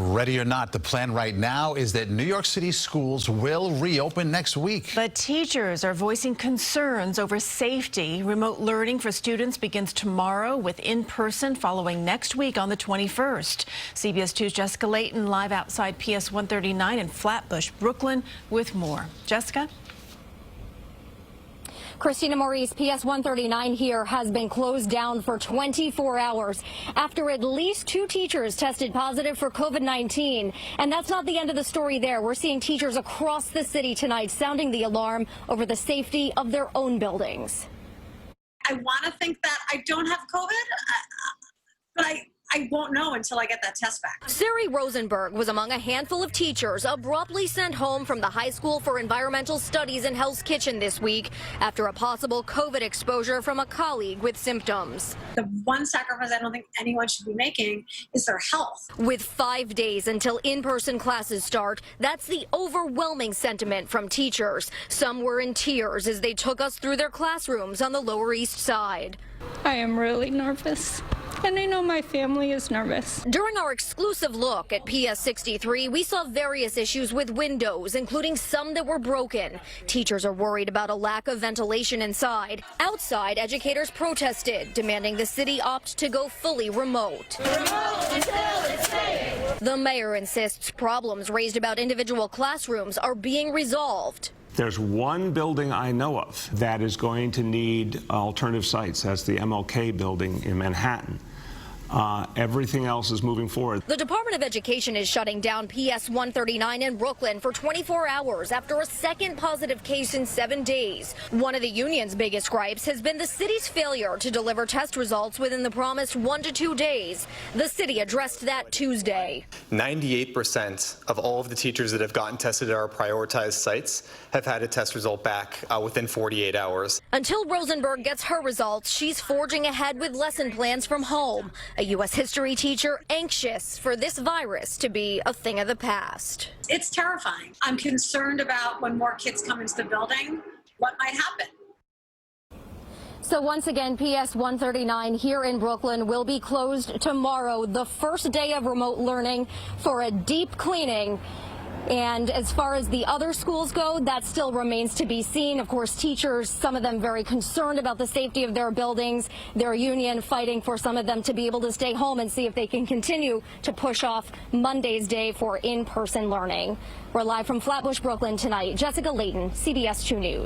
Ready or not, the plan right now is that New York City schools will reopen next week. But teachers are voicing concerns over safety. Remote learning for students begins tomorrow with in-person following next week on the 21st. CBS 2's Jessica Layton live outside PS 139 in Flatbush, Brooklyn with more. Jessica? Christina Maurice, PS 139 here has been closed down for 24 hours after at least 2 teachers tested positive for COVID-19. And that's not the end of the story there. We're seeing teachers across the city tonight sounding the alarm over the safety of their own buildings. I want to think that I don't have COVID, but I won't know until I get that test back. Sari Rosenberg was among a handful of teachers abruptly sent home from the High School for Environmental Studies in Hell's Kitchen this week after a possible COVID exposure from a colleague with symptoms. The one sacrifice I don't think anyone should be making is their health. With 5 days until in-person classes start, that's the overwhelming sentiment from teachers. Some were in tears as they took us through their classrooms on the Lower East Side. I am really nervous. And I know my family is nervous. During our exclusive look at PS 63, we saw various issues with windows, including some that were broken. Teachers are worried about a lack of ventilation inside. Outside, educators protested, demanding the city opt to go fully remote. The mayor insists problems raised about individual classrooms are being resolved. There's one building I know of that is going to need alternative sites. That's the MLK building in Manhattan. Everything else is moving forward. The Department of Education is shutting down PS 139 in Brooklyn for 24 hours after a second positive case in 7 days. One of the union's biggest gripes has been the city's failure to deliver test results within the promised 1 to 2 days. The city addressed that Tuesday. 98% of all of the teachers that have gotten tested at our prioritized sites have had a test result back within 48 hours. Until Rosenberg gets her results, she's forging ahead with lesson plans from home. A U.S. history teacher anxious for this virus to be a thing of the past. It's terrifying. I'm concerned about when more kids come into the building, what might happen. So once again, PS 139 here in Brooklyn will be closed tomorrow, the first day of remote learning, for a deep cleaning. And as far as the other schools go, that still remains to be seen. Of course, teachers, some of them very concerned about the safety of their buildings, their union fighting for some of them to be able to stay home and see if they can continue to push off Monday's day for in-person learning. We're live from Flatbush, Brooklyn tonight. Jessica Layton, CBS 2 News.